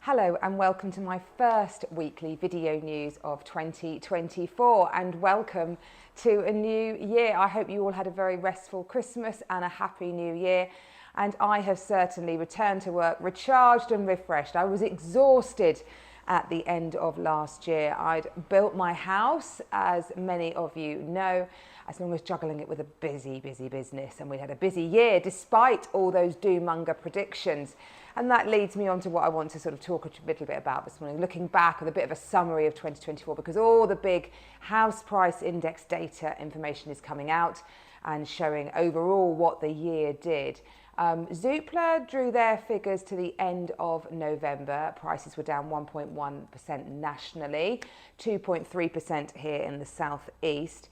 Hello and welcome to my first weekly video news of 2024 and welcome to a new year. I hope you all had a very restful Christmas and a happy new year, and I have certainly returned to work recharged and refreshed. I was exhausted at the end of last year. I'd built my house, as many of you know, as long as juggling it with a busy business, and we had a busy year despite all those doom-monger predictions. And that leads me on to what I want to sort of talk a little bit about this morning, looking back with a bit of a summary of 2024, because all the big house price index data information is coming out and showing overall what the year did. ZLA Drew their figures to the end of November. Prices were down 1.1% nationally, 2.3% here in the southeast,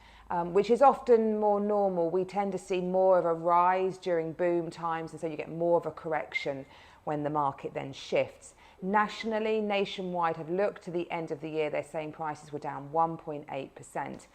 which is often more normal. We tend to see more of a rise during boom times, and so you get more of a correction when the market then shifts. Nationally, nationwide, have looked to the end of the year, they're saying prices were down 1.8%.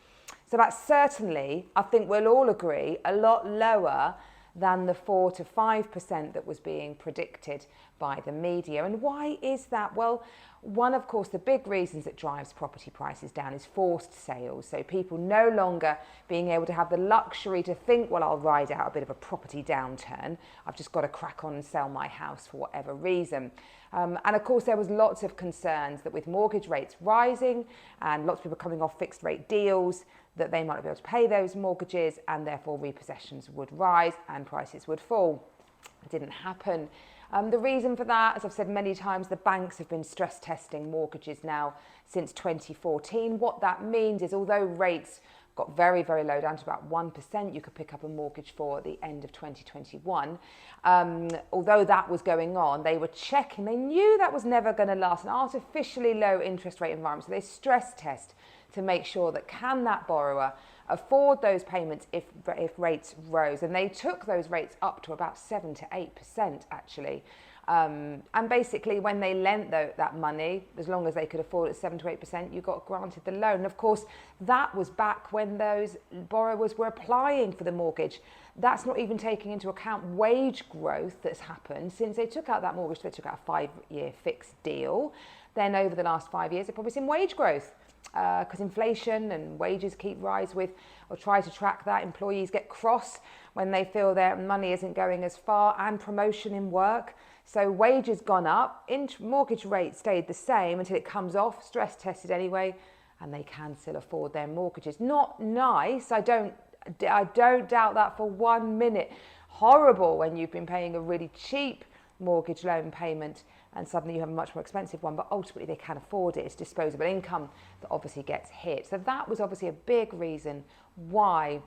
So that's certainly, I think we'll all agree, a lot lower than the 4 to 5% that was being predicted by the media. And why is that? Well, one, of course, the big reasons that drives property prices down is forced sales. So people no longer being able to have the luxury to think, well, I'll ride out a bit of a property downturn. I've just got to crack on and sell my house for whatever reason. And of course, there was lots of concerns that with mortgage rates rising and lots of people coming off fixed rate deals, that they might not be able to pay those mortgages and therefore repossessions would rise and prices would fall. It didn't happen. The reason for that, as I've said many times, the banks have been stress testing mortgages now since 2014. What that means is although rates got very low, down to about 1%, you could pick up a mortgage for at the end of 2021. Although that was going on, they were checking, they knew that was never going to last, an artificially low interest rate environment. So they stress test to make sure that can that borrower afford those payments if rates rose. And they took those rates up to about 7 to 8% actually. And basically when they lent that money, as long as they could afford it 7 to 8%, you got granted the loan. And of course, that was back when those borrowers were applying for the mortgage. That's not even taking into account wage growth that's happened since they took out that mortgage. They took out a 5-year fixed deal. Then over the last 5 years, they've probably seen wage growth. Because inflation and wages keep rise with, or try to track that. Employees get cross when they feel their money isn't going as far, and promotion in work. So wages gone up, mortgage rate stayed the same until it comes off, stress tested anyway, and they can still afford their mortgages. Not nice, I don't doubt that for 1 minute. Horrible when you've been paying a really cheap mortgage loan payment and suddenly you have a much more expensive one, but ultimately they can afford it. It's disposable income that obviously gets hit. So that was obviously a big reason why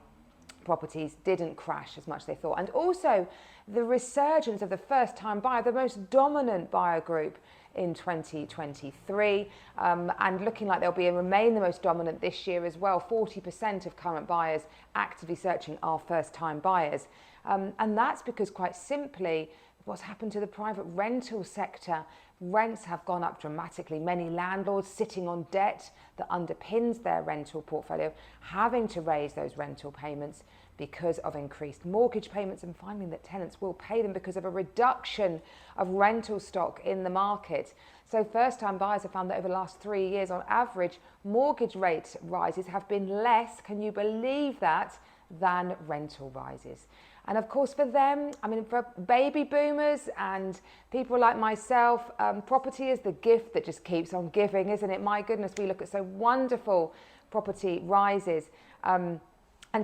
properties didn't crash as much as they thought. And also the resurgence of the first-time buyer, the most dominant buyer group in 2023, and looking like they'll remain the most dominant this year as well. 40% of current buyers actively searching are first-time buyers. And that's because, quite simply, what's happened to the private rental sector. Rents have gone up dramatically. Many landlords sitting on debt that underpins their rental portfolio, having to raise those rental payments because of increased mortgage payments, and finding that tenants will pay them because of a reduction of rental stock in the market. So first-time buyers have found that over the last 3 years, on average, mortgage rate rises have been less, can you believe that, than rental rises. And of course for them, I mean, for baby boomers and people like myself, property is the gift that just keeps on giving, isn't it? My goodness, we look at so wonderful property rises. And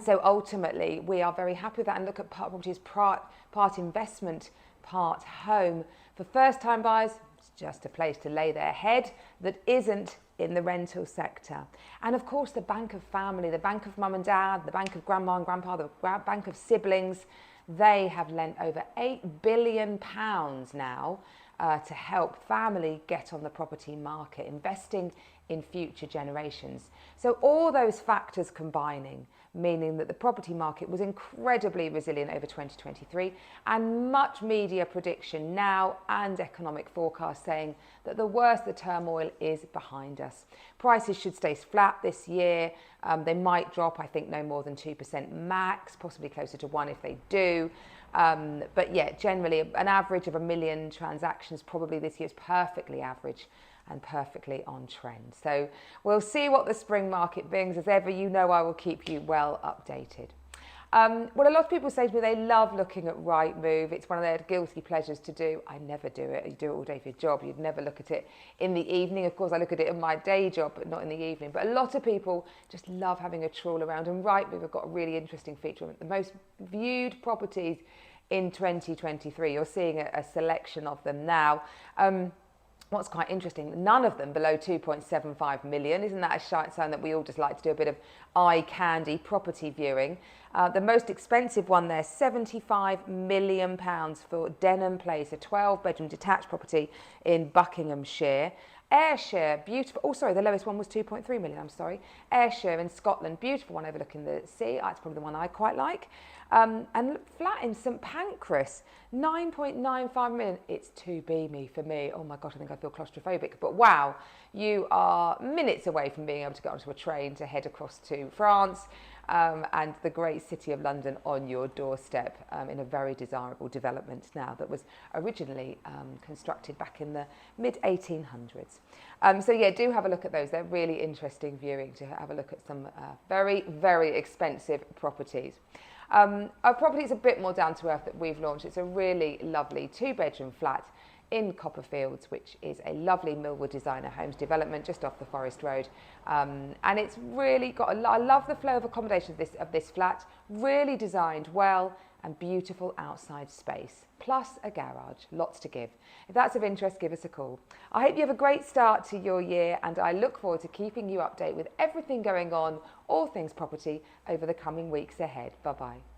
so ultimately we are very happy with that, and look at property as part investment, part home. For first time buyers, it's just a place to lay their head that isn't in the rental sector. And of course the bank of family, the bank of mum and dad, the bank of grandma and grandpa, the bank of siblings, they have lent over £8 billion now to help family get on the property market, investing in future generations. So all those factors combining, meaning that the property market was incredibly resilient over 2023, and much media prediction now and economic forecast saying that the worst of the turmoil is behind us. Prices should stay flat this year. They might drop, I think, no more than 2% max, possibly closer to 1% if they do. But yeah, generally an average of 1 million transactions probably this year is perfectly average and perfectly on trend. So we'll see what the spring market brings. As ever, you know I will keep you well updated. Well, a lot of people say to me they love looking at Rightmove. It's one of their guilty pleasures to do. I never do it. You do it all day for your job. You'd never look at it in the evening. Of course, I look at it in my day job, but not in the evening. But a lot of people just love having a trawl around. And Rightmove have got a really interesting feature. The most viewed properties in 2023. You're seeing a selection of them now. What's quite interesting, none of them below 2.75 million. Isn't that a sign that we all just like to do a bit of eye candy property viewing? The most expensive one there, £75 million for Denham Place, a 12-bedroom detached property in Buckinghamshire. Ayrshire, beautiful. Oh, sorry, the lowest one was 2.3 million, I'm sorry. Ayrshire in Scotland, beautiful one overlooking the sea. That's probably the one I quite like. And flat in St Pancras, 9.95 million. It's too beamy for me. Oh my gosh, I think I feel claustrophobic. But wow, you are minutes away from being able to get onto a train to head across to France, and the great city of London on your doorstep, in a very desirable development now that was originally constructed back in the mid-1800s. So yeah, do have a look at those. They're really interesting viewing to have a look at some very, very expensive properties. Our property is a bit more down to earth that we've launched. It's a really lovely 2-bedroom flat in Copperfields, which is a lovely Millwood Designer Homes development just off the Forest Road. And it's really got I love the flow of accommodation of this flat, really designed well and beautiful outside space, plus a garage, lots to give. If that's of interest, give us a call. I hope you have a great start to your year, and I look forward to keeping you updated with everything going on, all things property, over the coming weeks ahead. Bye-bye.